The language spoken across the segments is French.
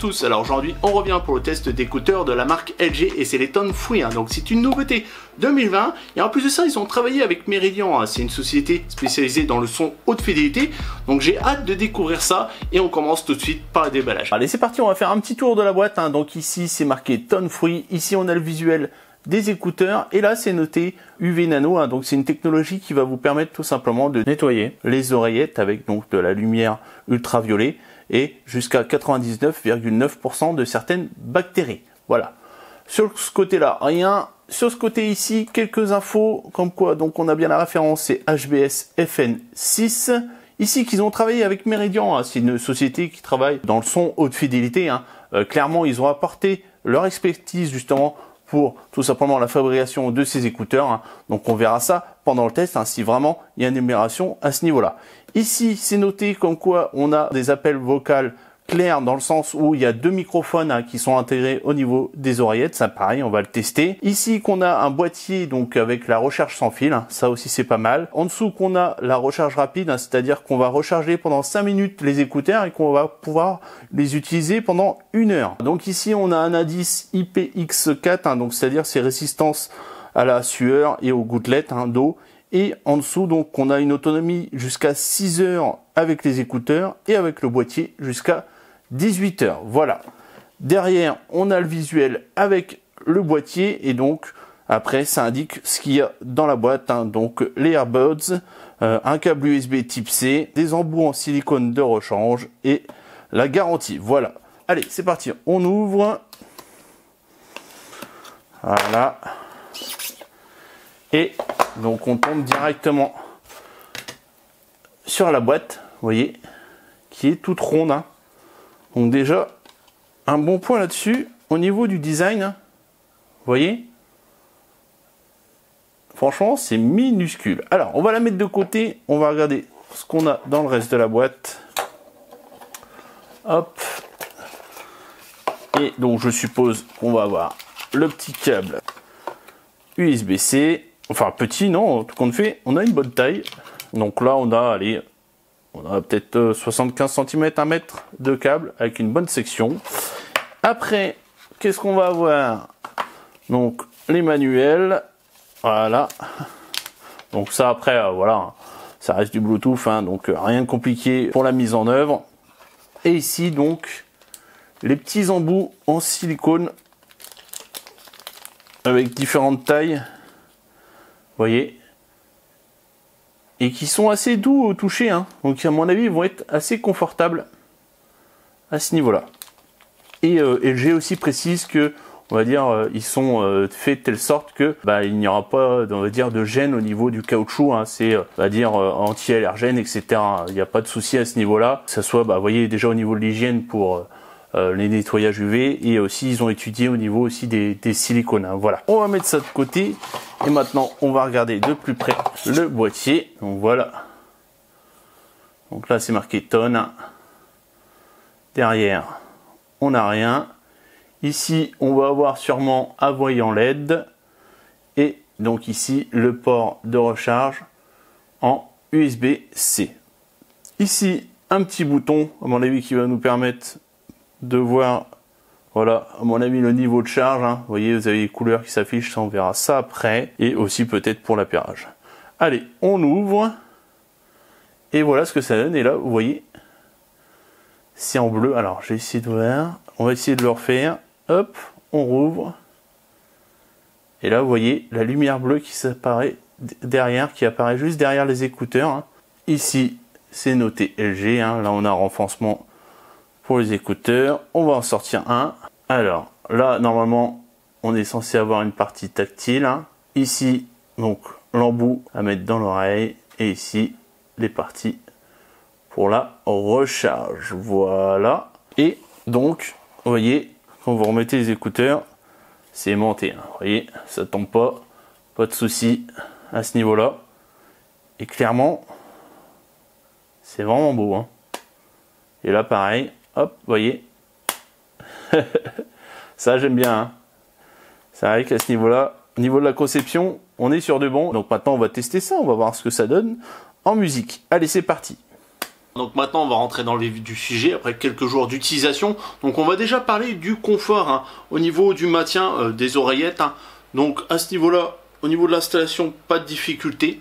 tous, alors aujourd'hui on revient pour le test d'écouteurs de la marque LG et c'est les Tone Free, donc c'est une nouveauté 2020 et en plus de ça ils ont travaillé avec Meridian, c'est une société spécialisée dans le son haute fidélité, donc j'ai hâte de découvrir ça et on commence tout de suite par le déballage. Allez c'est parti, on va faire un petit tour de la boîte, donc ici c'est marqué Tone Free, ici on a le visuel des écouteurs et là c'est noté UV Nano, donc c'est une technologie qui va vous permettre tout simplement de nettoyer les oreillettes avec donc de la lumière ultraviolet et jusqu'à 99,9% de certaines bactéries. Voilà. Sur ce côté-là, rien. Sur ce côté ici, quelques infos comme quoi donc on a bien la référence, c'est HBS FN6. Ici qu'ils ont travaillé avec Meridian, c'est une société qui travaille dans le son haute fidélité. Clairement, ils ont apporté leur expertise justement pour tout simplement la fabrication de ces écouteurs. Donc on verra ça pendant le test, si vraiment il y a une amélioration à ce niveau-là. Ici, c'est noté comme quoi on a des appels vocaux clairs dans le sens où il y a deux microphones qui sont intégrés au niveau des oreillettes. Ça pareil, on va le tester. Ici qu'on a un boîtier donc avec la recharge sans fil, ça aussi c'est pas mal. En dessous qu'on a la recharge rapide, c'est-à-dire qu'on va recharger pendant 5 minutes les écouteurs et qu'on va pouvoir les utiliser pendant 1 heure. Donc ici on a un indice IPX4, donc c'est-à-dire c'est résistance à la sueur et aux gouttelettes d'eau. Et en dessous, donc, on a une autonomie jusqu'à 6 heures avec les écouteurs et avec le boîtier jusqu'à 18 heures. Voilà. Derrière, on a le visuel avec le boîtier et donc, après, ça indique ce qu'il y a dans la boîte. Donc, les AirBuds, un câble USB type C, des embouts en silicone de rechange et la garantie. Voilà. Allez, c'est parti. On ouvre. Voilà. Et donc on tombe directement sur la boîte, vous voyez, qui est toute ronde. Donc déjà, un bon point là-dessus, au niveau du design, vous voyez, franchement c'est minuscule. Alors on va la mettre de côté, on va regarder ce qu'on a dans le reste de la boîte. Hop. Et donc je suppose qu'on va avoir le petit câble USB-C. Enfin petit non, tout compte fait, on a une bonne taille. Donc là on a peut-être 75 cm, 1 mètre de câble avec une bonne section. Après, qu'est-ce qu'on va avoir? Donc les manuels, voilà. Donc ça après, voilà, ça reste du Bluetooth, donc rien de compliqué pour la mise en œuvre. Et ici donc les petits embouts en silicone avec différentes tailles. Vous voyez, et qui sont assez doux au toucher, donc à mon avis ils vont être assez confortables à ce niveau là. Et LG aussi précise que on va dire ils sont faits de telle sorte que il n'y aura pas on va dire de gêne au niveau du caoutchouc, c'est on va dire anti-allergène, etc. Il n'y a pas de souci à ce niveau là, que ça soit vous voyez déjà au niveau de l'hygiène pour les nettoyages UV, et aussi ils ont étudié au niveau aussi des silicones. Voilà, on va mettre ça de côté et maintenant on va regarder de plus près le boîtier. Donc voilà, donc là c'est marqué Tone. Derrière on n'a rien. Ici on va avoir sûrement un voyant LED et donc ici le port de recharge en USB-C. Ici un petit bouton à mon avis qui va nous permettre de voir, voilà, à mon avis le niveau de charge. Vous voyez, vous avez les couleurs qui s'affichent, on verra ça après, et aussi peut-être pour l'appairage. Allez, on ouvre et voilà ce que ça donne. Et là vous voyez c'est en bleu. Alors j'ai essayé de voir, on va essayer de le refaire. Hop, on rouvre et là vous voyez la lumière bleue qui s'apparaît derrière, qui apparaît juste derrière les écouteurs. Ici c'est noté LG, là on a un renforcement pour les écouteurs. On va en sortir un. Alors là normalement on est censé avoir une partie tactile. Ici donc l'embout à mettre dans l'oreille et ici les parties pour la recharge. Voilà. Et donc vous voyez quand vous remettez les écouteurs c'est aimanté. Vous voyez ça tombe pas de souci à ce niveau là. Et clairement c'est vraiment beau. Et là pareil. Hop, vous voyez, ça j'aime bien. C'est vrai qu'à ce niveau-là, au niveau de la conception, on est sur de bon. Donc maintenant on va tester ça, on va voir ce que ça donne en musique. Allez, c'est parti. Donc maintenant on va rentrer dans le vif du sujet après quelques jours d'utilisation. Donc on va déjà parler du confort hein, au niveau du maintien des oreillettes. Hein. Donc à ce niveau-là, au niveau de l'installation, pas de difficulté.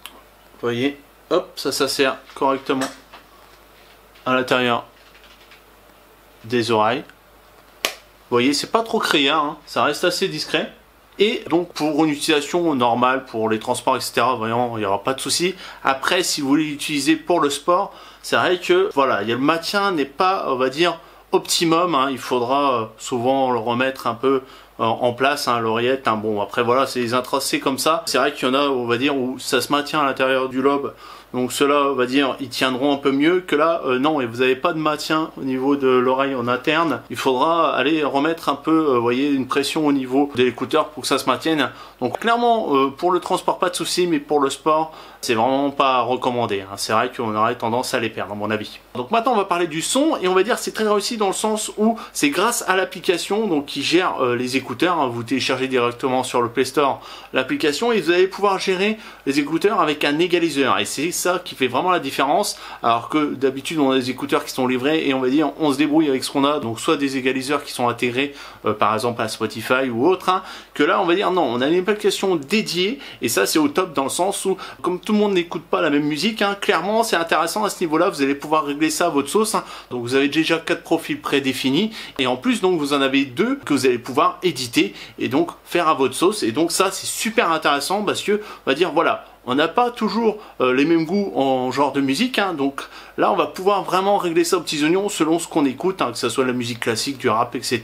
Vous voyez, hop, ça sert correctement à l'intérieur des oreilles. Vous voyez, c'est pas trop criard, hein, ça reste assez discret. Et donc pour une utilisation normale, pour les transports, etc., voyons, il n'y aura pas de souci. Après, si vous voulez l'utiliser pour le sport, c'est vrai que voilà, le maintien n'est pas, on va dire, optimum. Hein, il faudra souvent le remettre un peu en place, hein, l'oreillette. Hein, bon, après voilà, c'est les intracés comme ça. C'est vrai qu'il y en a, on va dire, où ça se maintient à l'intérieur du lobe. Donc ceux-là, on va dire, ils tiendront un peu mieux que là, non, et vous n'avez pas de maintien au niveau de l'oreille en interne. Il faudra aller remettre un peu, vous voyez, une pression au niveau de l'écouteur pour que ça se maintienne. Donc clairement, pour le transport, pas de souci, mais pour le sport, c'est vraiment pas recommandé. Hein. C'est vrai qu'on aurait tendance à les perdre, à mon avis. Donc maintenant, on va parler du son, et on va dire c'est très réussi dans le sens où c'est grâce à l'application donc qui gère les écouteurs. Hein. Vous téléchargez directement sur le Play Store l'application et vous allez pouvoir gérer les écouteurs avec un égaliseur. Et c'est ça qui fait vraiment la différence, alors que d'habitude on a des écouteurs qui sont livrés et on va dire on se débrouille avec ce qu'on a, donc soit des égaliseurs qui sont intégrés par exemple à Spotify ou autre, hein, que là on va dire non, on a une application dédiée et ça c'est au top dans le sens où comme tout le monde n'écoute pas la même musique, hein, clairement c'est intéressant à ce niveau là, vous allez pouvoir régler ça à votre sauce, hein. Donc vous avez déjà 4 profils prédéfinis et en plus donc vous en avez 2 que vous allez pouvoir éditer et donc faire à votre sauce, et donc ça c'est super intéressant parce que on va dire voilà, on n'a pas toujours les mêmes goûts en genre de musique, hein, donc là on va pouvoir vraiment régler ça aux petits oignons selon ce qu'on écoute, hein, que ce soit la musique classique, du rap, etc.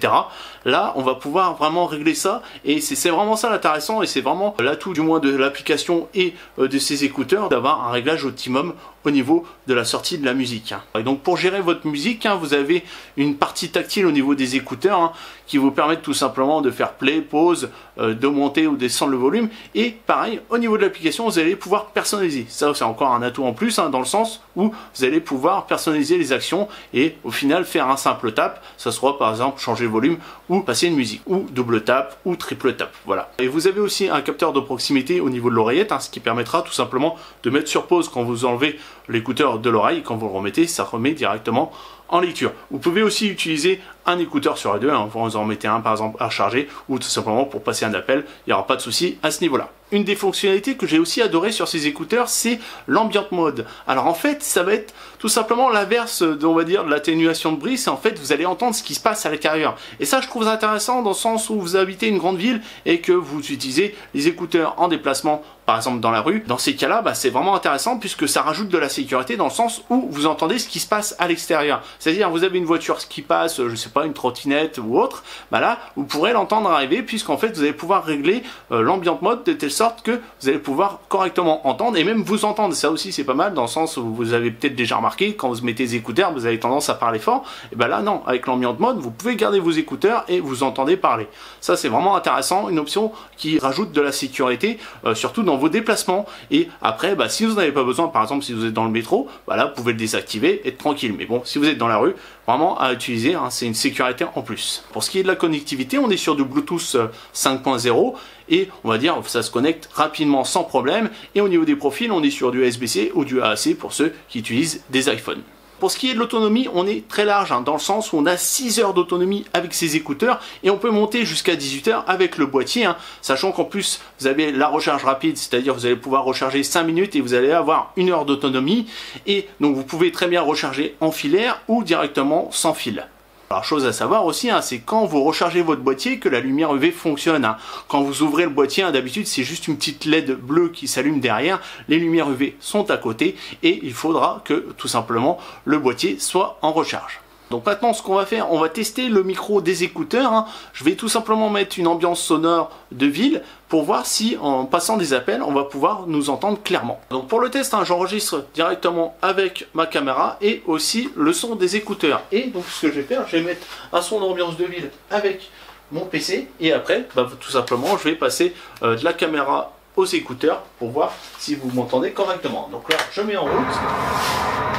Là on va pouvoir vraiment régler ça et c'est vraiment ça l'intéressant et c'est vraiment l'atout du moins de l'application et de ces écouteurs d'avoir un réglage optimum au niveau de la sortie de la musique. Hein. Et donc pour gérer votre musique, hein, vous avez une partie tactile au niveau des écouteurs hein, qui vous permettent tout simplement de faire play, pause, d'augmenter ou descendre le volume, et pareil au niveau de l'application vous allez pouvoir personnaliser. Ça c'est encore un atout en plus hein, dans le sens où vous allez pouvoir personnaliser les actions et au final faire un simple tap, ça sera par exemple changer le volume ou passer une musique, ou double tap ou triple tap, voilà. Et vous avez aussi un capteur de proximité au niveau de l'oreillette, hein, ce qui permettra tout simplement de mettre sur pause quand vous enlevez l'écouteur de l'oreille, quand vous le remettez, ça remet directement en lecture. Vous pouvez aussi utiliser un écouteur sur les deux, hein, vous en mettez un par exemple à recharger ou tout simplement pour passer un appel, il n'y aura pas de souci à ce niveau-là. Une des fonctionnalités que j'ai aussi adoré sur ces écouteurs, c'est l'ambient mode. Alors en fait, ça va être tout simplement l'inverse de, on va dire, de l'atténuation de bruit, c'est en fait vous allez entendre ce qui se passe à l'intérieur. Et ça je trouve intéressant dans le sens où vous habitez une grande ville et que vous utilisez les écouteurs en déplacement, par exemple dans la rue. Dans ces cas-là, c'est vraiment intéressant puisque ça rajoute de la sécurité dans le sens où vous entendez ce qui se passe à l'extérieur. C'est-à-dire vous avez une voiture qui passe, je sais pas, une trottinette ou autre, là vous pourrez l'entendre arriver puisqu'en fait vous allez pouvoir régler l'ambient mode de telle sorte que vous allez pouvoir correctement entendre et même vous entendre. Ça aussi c'est pas mal dans le sens où vous avez peut-être déjà remarqué quand vous mettez les écouteurs vous avez tendance à parler fort, et là non, avec l'ambient mode vous pouvez garder vos écouteurs et vous entendez parler. Ça c'est vraiment intéressant, une option qui rajoute de la sécurité surtout dans vos déplacements. Et après si vous n'en avez pas besoin, par exemple si vous êtes dans le métro, là vous pouvez le désactiver et être tranquille, mais bon si vous êtes dans la rue, vraiment à utiliser, hein, c'est une sécurité en plus. Pour ce qui est de la connectivité, on est sur du Bluetooth 5.0 et on va dire ça se connecte rapidement sans problème, et au niveau des profils on est sur du USB-C ou du AAC pour ceux qui utilisent des iPhones. Pour ce qui est de l'autonomie, on est très large, hein, dans le sens où on a 6 heures d'autonomie avec ces écouteurs et on peut monter jusqu'à 18 heures avec le boîtier, hein, sachant qu'en plus vous avez la recharge rapide, c'est-à-dire vous allez pouvoir recharger 5 minutes et vous allez avoir 1 heure d'autonomie, et donc vous pouvez très bien recharger en filaire ou directement sans fil. Alors chose à savoir aussi, hein, c'est quand vous rechargez votre boîtier que la lumière UV fonctionne. Hein. Quand vous ouvrez le boîtier, hein, d'habitude c'est juste une petite LED bleue qui s'allume derrière, les lumières UV sont à côté et il faudra que tout simplement le boîtier soit en recharge. Donc maintenant ce qu'on va faire, on va tester le micro des écouteurs, hein. Je vais tout simplement mettre une ambiance sonore de ville pour voir si en passant des appels on va pouvoir nous entendre clairement. Donc pour le test, hein, j'enregistre directement avec ma caméra et aussi le son des écouteurs. Et donc ce que je vais faire, je vais mettre un son d'ambiance de ville avec mon PC et après tout simplement je vais passer de la caméra aux écouteurs pour voir si vous m'entendez correctement. Donc là je mets en route.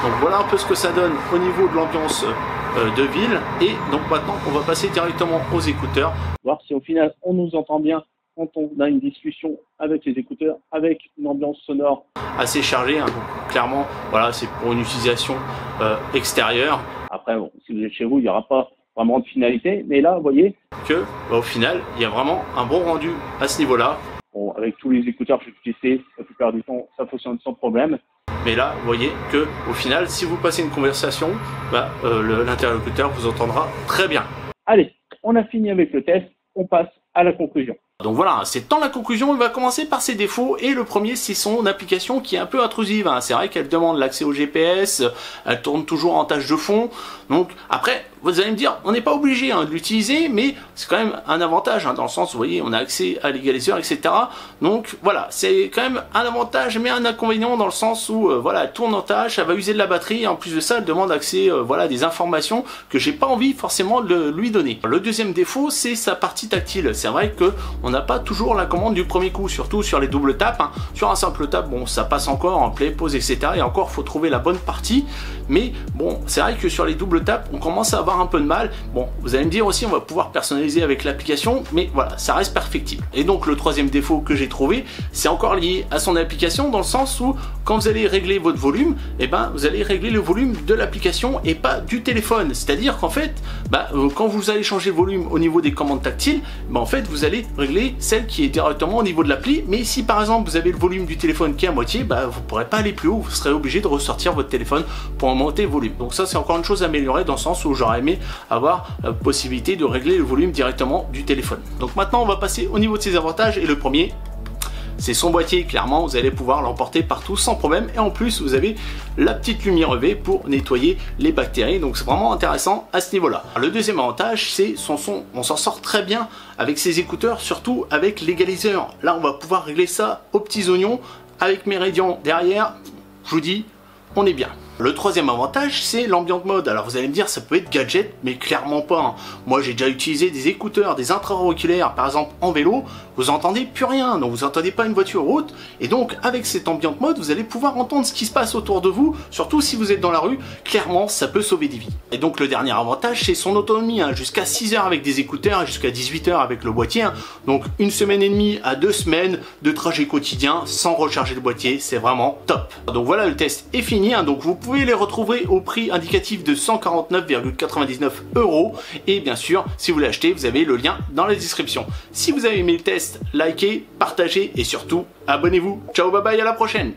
Donc voilà un peu ce que ça donne au niveau de l'ambiance de ville, et donc maintenant on va passer directement aux écouteurs, voir si au final on nous entend bien quand on a une discussion avec les écouteurs, avec une ambiance sonore assez chargée, hein. Donc, clairement, voilà, c'est pour une utilisation extérieure. Après, bon, si vous êtes chez vous, il n'y aura pas vraiment de finalité. Mais là, vous voyez que, au final, il y a vraiment un bon rendu à ce niveau-là. Bon, avec tous les écouteurs que j'ai testés, la plupart du temps, ça fonctionne sans problème. Mais là, vous voyez que, au final, si vous passez une conversation, l'interlocuteur vous entendra très bien. Allez, on a fini avec le test. On passe à la conclusion. Donc voilà, c'est dans la conclusion, il va commencer par ses défauts, et le premier, c'est son application qui est un peu intrusive, hein. C'est vrai qu'elle demande l'accès au GPS, elle tourne toujours en tâche de fond, donc après, vous allez me dire, on n'est pas obligé de l'utiliser, mais c'est quand même un avantage, hein, dans le sens, vous voyez, on a accès à l'égaliseur, etc. Donc voilà, c'est quand même un avantage, mais un inconvénient dans le sens où, voilà, elle tourne en tâche, elle va user de la batterie, et en plus de ça, elle demande accès, voilà, des informations que j'ai pas envie forcément de lui donner. Le deuxième défaut, c'est sa partie tactile. C'est vrai que on n'a pas toujours la commande du premier coup, surtout sur les doubles tapes, hein. Sur un simple tap, bon, ça passe encore en play, pause, etc. Et encore, faut trouver la bonne partie. Mais bon, c'est vrai que sur les doubles tapes, on commence à avoir un peu de mal. Bon, vous allez me dire aussi, on va pouvoir personnaliser avec l'application, mais voilà, ça reste perfectible. Et donc, le troisième défaut que j'ai trouvé, c'est encore lié à son application, dans le sens où, quand vous allez régler votre volume, eh ben, vous allez régler le volume de l'application et pas du téléphone. C'est-à-dire qu'en fait, quand vous allez changer le volume au niveau des commandes tactiles, en fait, vous allez régler celle qui est directement au niveau de l'appli. Mais si par exemple vous avez le volume du téléphone qui est à moitié, vous ne pourrez pas aller plus haut, vous serez obligé de ressortir votre téléphone pour augmenter le volume. Donc ça, c'est encore une chose à améliorer, dans le sens où j'aurais aimé avoir la possibilité de régler le volume directement du téléphone. Donc maintenant, on va passer au niveau de ses avantages, et le premier, c'est son boîtier. Clairement, vous allez pouvoir l'emporter partout sans problème, et en plus vous avez la petite lumière UV pour nettoyer les bactéries, donc c'est vraiment intéressant à ce niveau là. Le deuxième avantage, c'est son son. On s'en sort très bien avec ces écouteurs, surtout avec l'égaliseur. Là, on va pouvoir régler ça aux petits oignons avec Meridian derrière. Je vous dis, on est bien. Le troisième avantage, c'est l'ambient mode. Alors vous allez me dire, ça peut être gadget, mais clairement pas, hein. Moi, j'ai déjà utilisé des écouteurs, des intra-auriculaires, par exemple en vélo, vous entendez plus rien, donc vous entendez pas une voiture haute, et donc avec cet ambient mode, vous allez pouvoir entendre ce qui se passe autour de vous, surtout si vous êtes dans la rue. Clairement, ça peut sauver des vies. Et donc le dernier avantage, c'est son autonomie, hein. Jusqu'à 6 heures avec des écouteurs, et jusqu'à 18 heures avec le boîtier, hein. Donc une semaine et demie à 2 semaines de trajet quotidien sans recharger le boîtier, c'est vraiment top. Donc voilà, le test est fini, hein. Donc vous pouvez les retrouver au prix indicatif de 149,99 €. Et bien sûr, si vous l'achetez, vous avez le lien dans la description. Si vous avez aimé le test, likez, partagez et surtout, abonnez-vous. Ciao, bye bye, à la prochaine.